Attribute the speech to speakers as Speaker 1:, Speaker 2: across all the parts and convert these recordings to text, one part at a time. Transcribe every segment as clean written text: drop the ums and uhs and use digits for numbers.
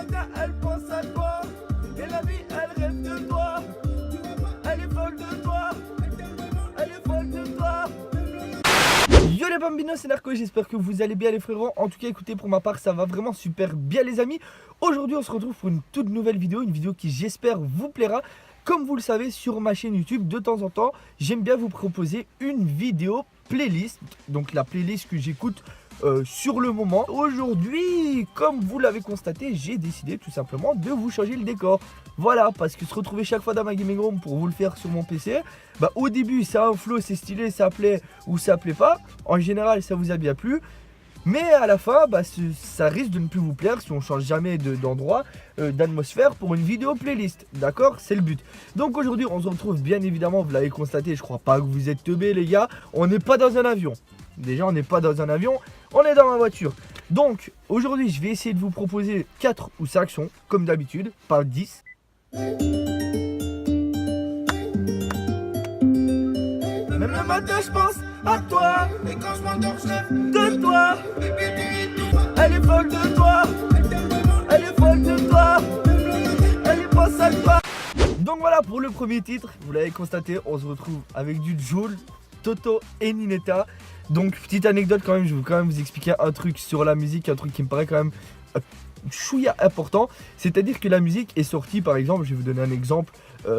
Speaker 1: matin, elle pense à toi. Et la vie, elle rêve de toi. Elle est folle de toi. Elle est folle de toi. Yo les bambinos, c'est Narco, j'espère que vous allez bien les frérots. En tout cas écoutez, pour ma part ça va vraiment super bien les amis. Aujourd'hui on se retrouve pour une toute nouvelle vidéo, une vidéo qui j'espère vous plaira. Comme vous le savez, sur ma chaîne YouTube, de temps en temps, j'aime bien vous proposer une vidéo playlist. Donc la playlist que j'écoute sur le moment. Aujourd'hui, comme vous l'avez constaté, j'ai décidé tout simplement de vous changer le décor. Voilà, parce que se retrouver chaque fois dans ma gaming room pour vous le faire sur mon PC, bah au début ça a un flow, c'est stylé, ça plaît ou ça plaît pas. En général ça vous a bien plu. Mais à la fin, bah, ça risque de ne plus vous plaire si on change jamais d'endroit, d'atmosphère pour une vidéo playlist. D'accord? C'est le but. Donc aujourd'hui, on se retrouve bien évidemment, vous l'avez constaté, je crois pas que vous êtes teubés les gars. On n'est pas dans un avion. Déjà, on n'est pas dans un avion, on est dans ma voiture. Donc aujourd'hui, je vais essayer de vous proposer 4 ou 5 sons, comme d'habitude, pas 10. Même le matin, je pense à toi. Et quand je m'endors, je rêve de toi. Elle est folle de toi. Elle est folle de toi. Elle est pas sale de toi. Donc voilà pour le premier titre. Vous l'avez constaté, on se retrouve avec du Jul, Toto et Ninetta. Donc petite anecdote quand même, je vais quand même vous expliquer un truc sur la musique, un truc qui me paraît quand même chouïa important. C'est-à-dire que la musique est sortie, par exemple, je vais vous donner un exemple,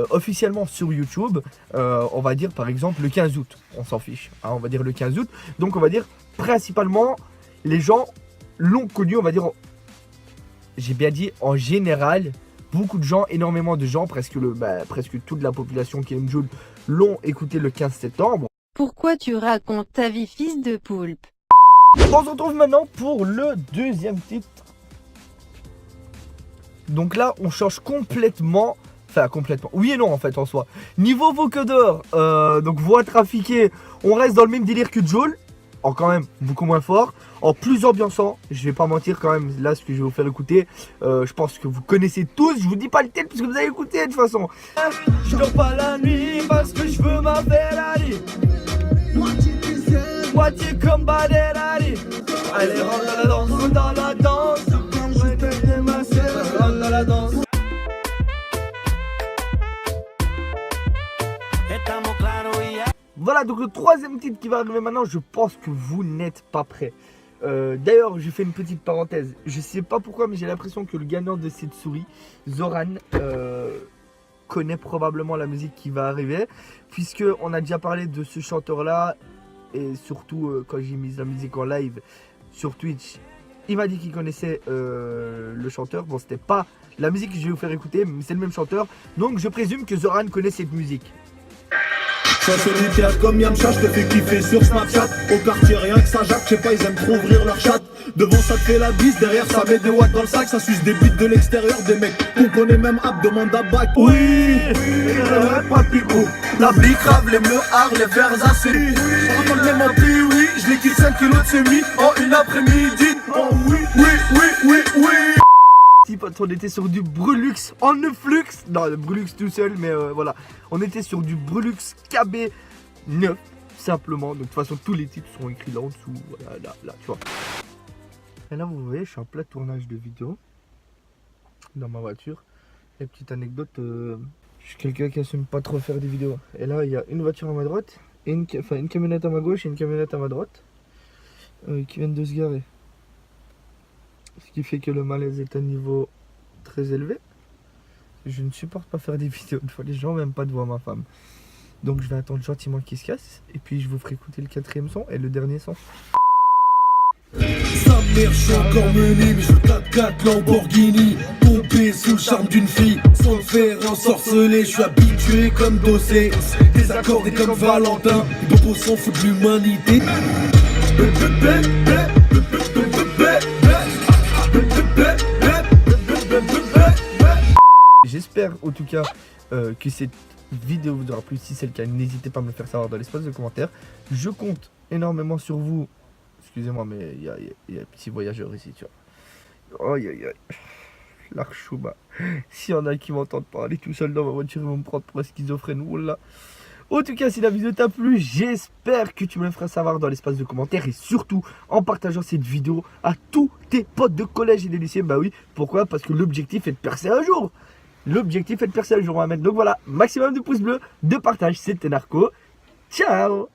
Speaker 1: officiellement sur YouTube, on va dire par exemple le 15 août, on s'en fiche, hein, on va dire le 15 août, donc on va dire principalement les gens l'ont connu, on va dire, j'ai bien dit en général, beaucoup de gens, énormément de gens, presque toute la population qui aime Jul l'ont écouté le 15 septembre.
Speaker 2: Pourquoi tu racontes ta vie, fils de poulpe?
Speaker 1: On se retrouve maintenant pour le deuxième titre. Donc là, on change complètement. Enfin, complètement. Oui et non, en fait, en soi. Niveau vocodeur, donc voix trafiquée, on reste dans le même délire que Jul. En quand même beaucoup moins fort. En plus ambiançant. Je vais pas mentir quand même. Là, ce que je vais vous faire écouter, je pense que vous connaissez tous. Je vous dis pas le tel parce que vous avez écouté de toute façon. Je dors pas la nuit parce que je veux ma Ferrari. Moitié comme Baderari. Allez, rentre dans la danse, rentre dans la danse. Rentre dans la danse. Voilà, donc le troisième titre qui va arriver maintenant, je pense que vous n'êtes pas prêts. D'ailleurs, je fais une petite parenthèse. Je sais pas pourquoi, mais j'ai l'impression que le gagnant de cette souris, Zoran, connaît probablement la musique qui va arriver. Puisque on a déjà parlé de ce chanteur-là. Et surtout, quand j'ai mis la musique en live sur Twitch, il m'a dit qu'il connaissait le chanteur. Bon, c'était pas la musique que je vais vous faire écouter, mais c'est le même chanteur. Donc, je présume que Zoran connaît cette musique.
Speaker 3: Je suis solitaire comme Yamcha, je te fais kiffer sur Snapchat. Au quartier rien que ça jappe, je sais pas, ils aiment trop ouvrir leur chat. Devant ça te fait la bise, derrière ça met des watts dans le sac. Ça suce des bites de l'extérieur, des mecs qu'on connaît même app, demande à bac. Oui, pas picot. La blique rave, les meurs, les verres assez. Je rencontre les mentis, oui, je les quitte 5 kilos de semis en une après-midi. Oh oui, oui, oui, oui, oui.
Speaker 1: On était sur du Brulux en Neuflux. Non, le Brulux tout seul, mais voilà. On était sur du Brulux KB9, simplement. Donc de toute façon, tous les titres sont écrits là en dessous. Voilà, là, tu vois. Et là, vous voyez, je suis en plein tournage de vidéo dans ma voiture. Et petite anecdote, je suis quelqu'un qui assume pas trop faire des vidéos. Et là, il y a une voiture à ma droite, et une camionnette à ma gauche et une camionnette à ma droite qui viennent de se garer. Ce qui fait que le malaise est à un niveau très élevé. Je ne supporte pas faire des vidéos. Une fois, les gens n'aiment pas de voir ma femme. Donc je vais attendre gentiment qu'il se casse. Et puis je vous ferai écouter le quatrième son et le dernier son.
Speaker 3: Sa mère, je suis encore mené, mais je 4x4 Lamborghini. Pompé sous le charme d'une fille, sans le faire ensorceler. Je suis habitué comme Dossé, désaccordé comme Valentin. Bobo s'en fout de l'humanité.
Speaker 1: J'espère en tout cas que cette vidéo vous aura plu. Si c'est le cas, n'hésitez pas à me le faire savoir dans l'espace de commentaires. Je compte énormément sur vous. Excusez-moi, mais il y a un petit voyageur ici, tu vois. Aïe aïe aïe. L'archouba. S'il y en a qui m'entendent parler tout seul dans ma voiture, ils vont me prendre pour un schizophrène. Oula. En tout cas, si la vidéo t'a plu, j'espère que tu me le feras savoir dans l'espace de commentaires et surtout en partageant cette vidéo à tous tes potes de collège et de lycée. Bah oui, pourquoi? Parce que l'objectif est de percer un jour. L'objectif est de percer un jour, on va mettre. Donc voilà, maximum de pouces bleus, de partage, c'était Narco. Ciao.